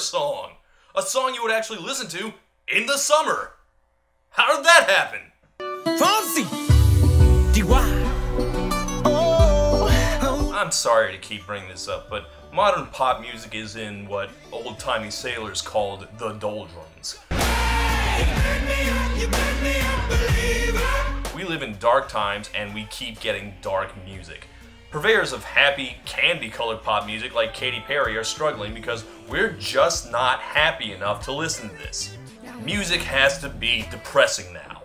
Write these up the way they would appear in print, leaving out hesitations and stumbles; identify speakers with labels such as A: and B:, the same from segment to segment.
A: song. A song you would actually listen to in the summer. How did that happen?
B: Fonsi!
A: I'm sorry to keep bringing this up, but modern pop music is in what old-timey sailors called the doldrums. We live in dark times and we keep getting dark music. Purveyors of happy, candy-colored pop music like Katy Perry are struggling because we're just not happy enough to listen to this. Music has to be depressing now.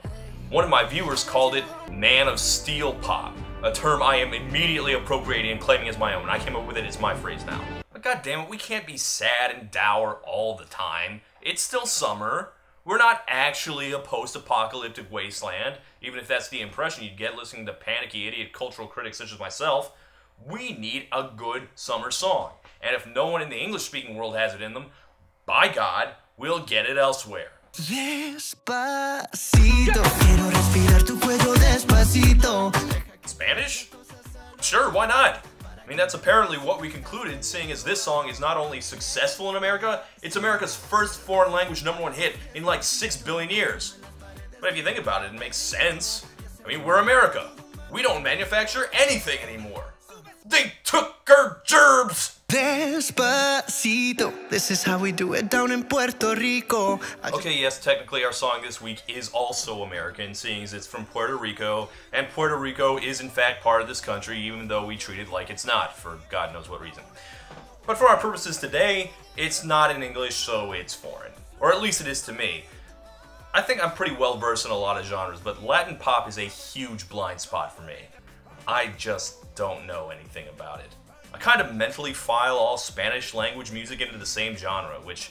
A: One of my viewers called it Man of Steel pop, a term I am immediately appropriating and claiming as my own. I came up with it, it's my phrase now. But goddammit, we can't be sad and dour all the time. It's still summer. We're not actually a post-apocalyptic wasteland, even if that's the impression you'd get listening to panicky idiot cultural critics such as myself. We need a good summer song. And if no one in the English-speaking world has it in them, by God, we'll get it elsewhere.
B: Despacito, quiero respirar tu cuello despacito.
A: Spanish? Sure, why not? I mean, that's apparently what we concluded, seeing as this song is not only successful in America, it's America's first foreign language #1 hit in like 6 billion years. But if you think about it, it makes sense. I mean, we're America. We don't manufacture anything anymore. They took our gerbs!
B: Despacito, this is how we do it down in Puerto Rico.
A: Okay, yes, technically our song this week is also American, seeing as it's from Puerto Rico, and Puerto Rico is in fact part of this country, even though we treat it like it's not, for God knows what reason. But for our purposes today, it's not in English, so it's foreign. Or at least it is to me. I think I'm pretty well versed in a lot of genres, but Latin pop is a huge blind spot for me. I just don't know anything about it. I kind of mentally file all Spanish language music into the same genre, which,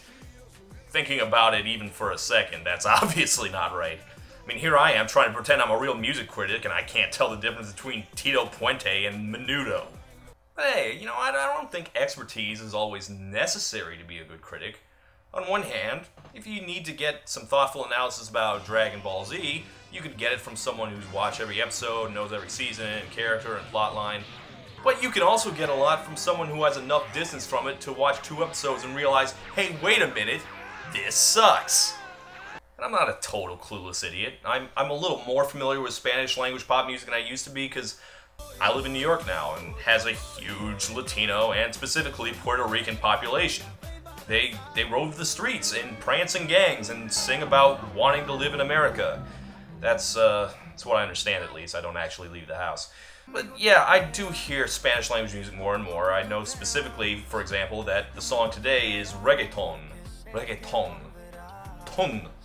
A: thinking about it even for a second, that's obviously not right. I mean, here I am trying to pretend I'm a real music critic and I can't tell the difference between Tito Puente and Menudo. But hey, you know, I don't think expertise is always necessary to be a good critic. On one hand, if you need to get some thoughtful analysis about Dragon Ball Z, you could get it from someone who's watched every episode, knows every season, and character, and plotline. But you can also get a lot from someone who has enough distance from it to watch 2 episodes and realize, hey, wait a minute, this sucks. And I'm not a total clueless idiot. I'm a little more familiar with Spanish language pop music than I used to be because I live in New York now and has a huge Latino and specifically Puerto Rican population. They rove the streets in prancing gangs and sing about wanting to live in America. That's what I understand, at least. I don't actually leave the house. But yeah, I do hear Spanish language music more and more. I know specifically, for example, that the song today is reggaeton. Reggaeton.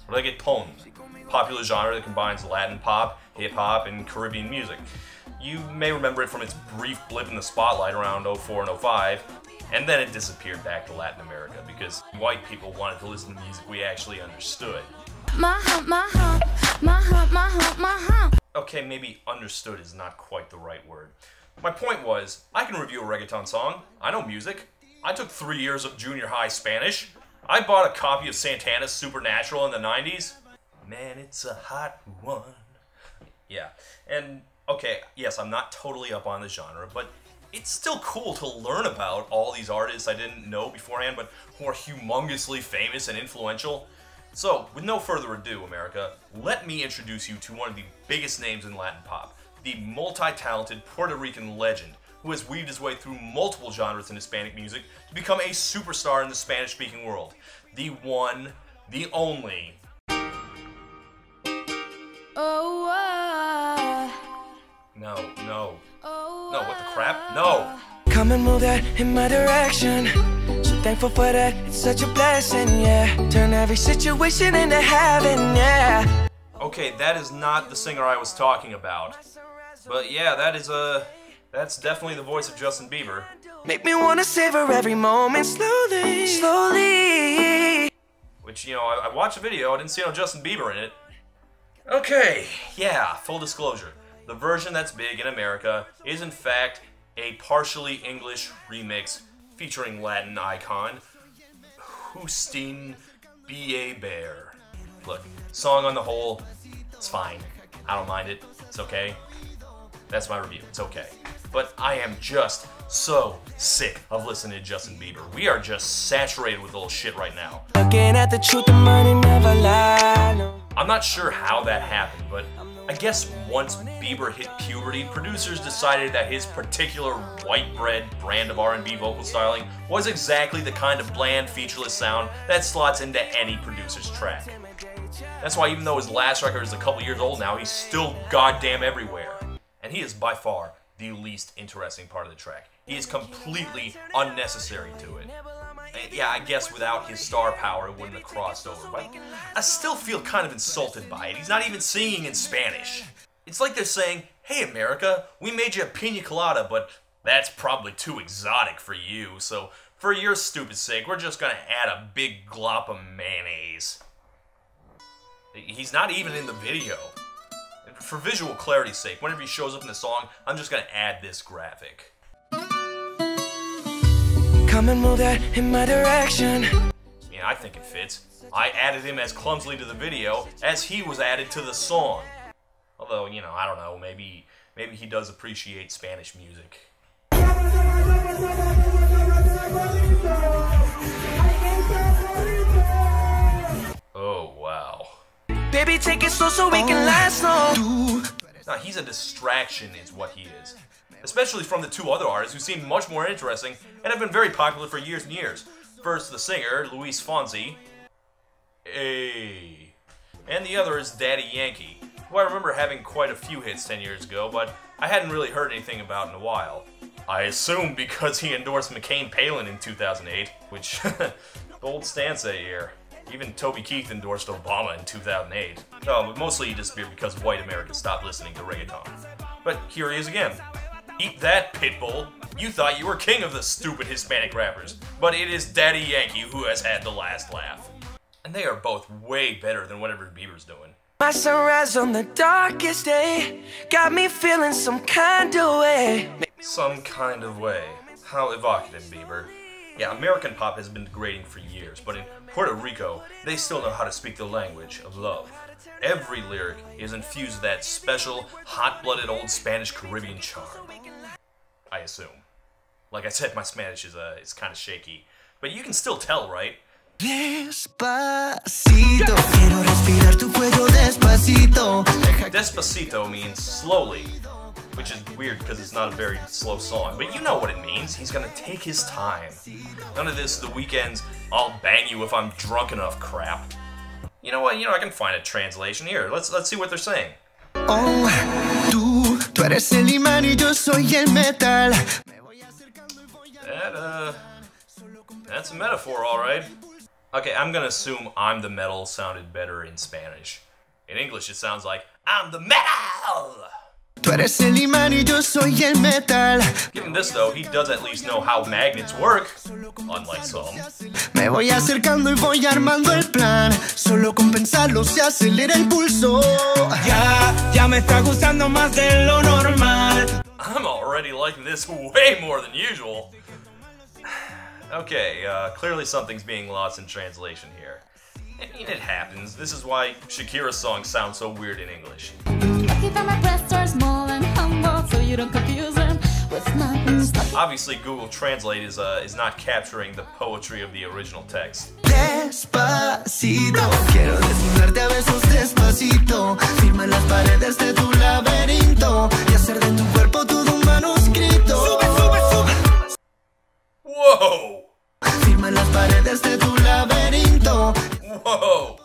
A: Reggaeton. Popular genre that combines Latin pop, hip-hop, and Caribbean music. You may remember it from its brief blip in the spotlight around 04 and 05, and then it disappeared back to Latin America because white people wanted to listen to music we actually understood.
C: My hump, my hump, my hump, my hump, my hump.
A: Okay, maybe understood is not quite the right word. My point was, I can review a reggaeton song. I know music. I took 3 years of junior high Spanish. I bought a copy of Santana's Supernatural in the 90s. Man, it's a hot one. Yeah, and okay, yes, I'm not totally up on the genre, but it's still cool to learn about all these artists I didn't know beforehand, but who are humongously famous and influential. So, with no further ado, America, let me introduce you to one of the biggest names in Latin pop, the multi-talented Puerto Rican legend who has weaved his way through multiple genres in Hispanic music to become a superstar in the Spanish-speaking world. The one, the only. No, what the crap? No!
B: Come and move that in my direction. So thankful for that, it's such a blessing, yeah. Turn every situation into heaven, yeah.
A: Okay, that is not the singer I was talking about. But yeah, that's definitely the voice of Justin Bieber.
B: Make me wanna savor every moment slowly, slowly.
A: Which, you know, I watched a video, I didn't see no Justin Bieber in it. Okay, yeah, full disclosure. The version that's big in America is in fact a partially English remix featuring Latin icon Bieber. Look, song on the whole, it's fine. I don't mind it. It's okay. That's my review. It's okay. but I am just so sick of listening to Justin Bieber. We are just saturated with little shit right now.
B: Looking at the truth, the money never lie. No.
A: I'm not sure how that happened, but I guess once Bieber hit puberty, producers decided that his particular white bread brand of R&B vocal styling was exactly the kind of bland, featureless sound that slots into any producer's track. That's why even though his last record is a couple years old now, he's still goddamn everywhere. And he is by far the least interesting part of the track. He is completely unnecessary to it. And yeah, I guess without his star power, it wouldn't have crossed over, but I still feel kind of insulted by it. He's not even singing in Spanish. It's like they're saying, hey America, we made you a pina colada, but that's probably too exotic for you, so for your stupid sake, we're just gonna add a big glop of mayonnaise. He's not even in the video. For visual clarity's sake, whenever he shows up in the song, I'm just gonna add this graphic.
B: Come and move that in my direction.
A: Yeah, I think it fits. I added him as clumsily to the video as he was added to the song. Although, you know, I don't know, maybe he does appreciate Spanish music. Oh, wow.
B: Baby, take it slow so we can last long.
A: Now, he's a distraction is what he is. Especially from the two other artists who seem much more interesting and have been very popular for years and years. First, the singer, Fonsi. Hey. And the other is Daddy Yankee, who I remember having quite a few hits 10 years ago, but I hadn't really heard anything about in a while. I assume because he endorsed McCain Palin in 2008, which, bold stance that year. Even Toby Keith endorsed Obama in 2008. No, but mostly he disappeared because white America stopped listening to reggaeton. But here he is again. Eat that, Pitbull. You thought you were king of the stupid Hispanic rappers, but it is Daddy Yankee who has had the last laugh. And they are both way better than whatever Bieber's doing.
B: My sunrise on the darkest day got me feeling some kind of way.
A: Some kind of way. How evocative, Bieber. Yeah, American pop has been degrading for years, but in Puerto Rico, they still know how to speak the language of love. Every lyric is infused with that special, hot-blooded old Spanish Caribbean charm. I assume. Like I said, my Spanish is kind of shaky, but you can still tell, right?
B: Despacito, quiero respirar tu cuello despacito.
A: Despacito means slowly, which is weird because it's not a very slow song, but you know what it means. He's gonna take his time. None of this, the weekends, I'll bang you if I'm drunk enough crap. You know what? I can find a translation here. Let's see what they're saying.
B: Oh, tú eres el imán y yo soy el metal.
A: That's a metaphor, all right. Okay, I'm gonna assume I'm the metal sounded better in Spanish. In English, it sounds like I'm the metal.
B: Tú eres el imán y yo soy el metal.
A: Given this, though, he does at least know how magnets work, unlike some.
B: Me voy acercando y voy armando el plan. Solo con pensarlo se acelera el pulso. Ya me está gustando más de lo normal.
A: I'm already liking this way more than usual. Okay, clearly something's being lost in translation here. I mean, it happens. This is why Shakira's songs sound so weird in English. Obviously, Google Translate is not capturing the poetry of the original text.
B: Despacito, quiero desnudarte a besos despacito. Firma las paredes de tu laberinto y hacer de tu cuerpo todo un manuscrito. Sube, sube, sube.
A: Whoa!
B: Firma las paredes de tu laberinto.
A: Whoa!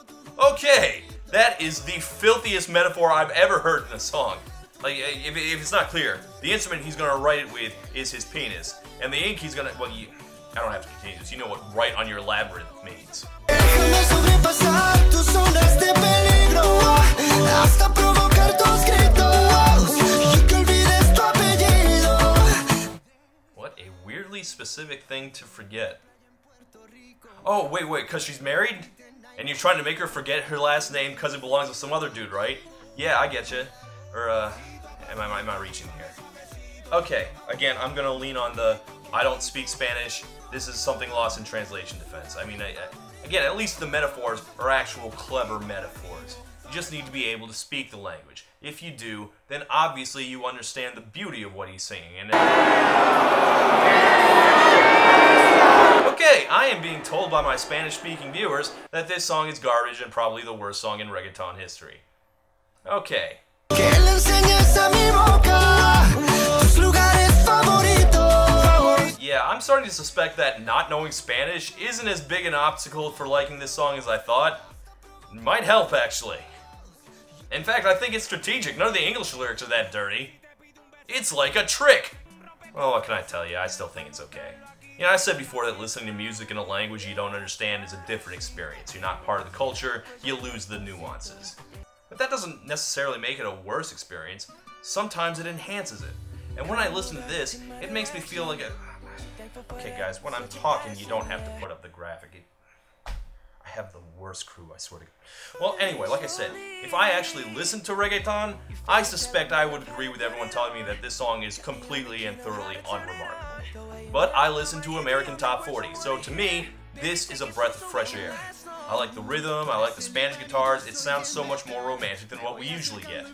A: Okay, that is the filthiest metaphor I've ever heard in a song. Like, if it's not clear, the instrument he's gonna write it with is his penis, and the ink he's gonna, well, I don't have to continue this, you know what right on your labyrinth means.
B: Déjame sobrepasar tus zonas de peligro hasta provocar tus gritos y que olvides tu apellido.
A: What a weirdly specific thing to forget. Oh, wait, because she's married? And you're trying to make her forget her last name because it belongs to some other dude, right? Yeah, I get you. Or, am I reaching here? Okay, again, I'm gonna lean on the I don't speak Spanish, this is something lost in translation defense. I mean, again, at least the metaphors are actual clever metaphors. You just need to be able to speak the language. If you do, then obviously you understand the beauty of what he's singing. And okay, I am being told by my Spanish-speaking viewers that this song is garbage and probably the worst song in reggaeton history. Okay. Yeah, I'm starting to suspect that not knowing Spanish isn't as big an obstacle for liking this song as I thought. It might help, actually. In fact, I think it's strategic. None of the English lyrics are that dirty. It's like a trick. Well, what can I tell you? I still think it's okay. You know, I said before that listening to music in a language you don't understand is a different experience. You're not part of the culture, you lose the nuances. But that doesn't necessarily make it a worse experience. Sometimes it enhances it. And when I listen to this, it makes me feel like a... Okay, guys, when I'm talking, you don't have to put up the graphic. I have the worst crew, I swear to God. Well, anyway, like I said, if I actually listened to reggaeton, I suspect I would agree with everyone telling me that this song is completely and thoroughly unremarkable. But I listen to American Top 40, so to me, this is a breath of fresh air. I like the rhythm, I like the Spanish guitars, it sounds so much more romantic than what we usually get.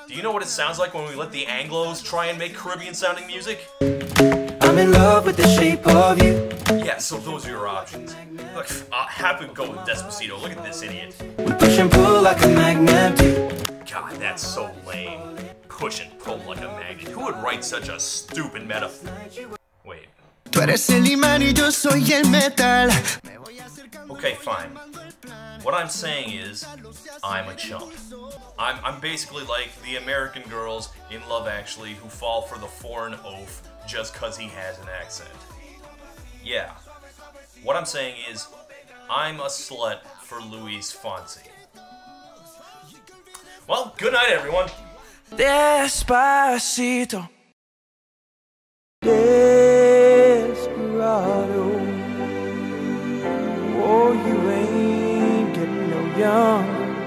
A: Do you know what it sounds like when we let the Anglos try and make Caribbean-sounding music?
B: I'm in love with the shape of you.
A: Yeah, so those are your options. Look, I'll happily go with Despacito. Look at this idiot.
B: We push and pull like a magnet do.
A: God, that's so lame. Push and pull like a magnet. Who would write such a stupid metaphor? Wait.
B: Tú eres el imán y yo soy el metal.
A: Okay, fine. What I'm saying is, I'm a chump. I'm basically like the American girls in Love Actually who fall for the foreign oaf just cause he has an accent. Yeah. What I'm saying is, I'm a slut for Luis Fonsi. Well, good night, everyone.
B: Despacito.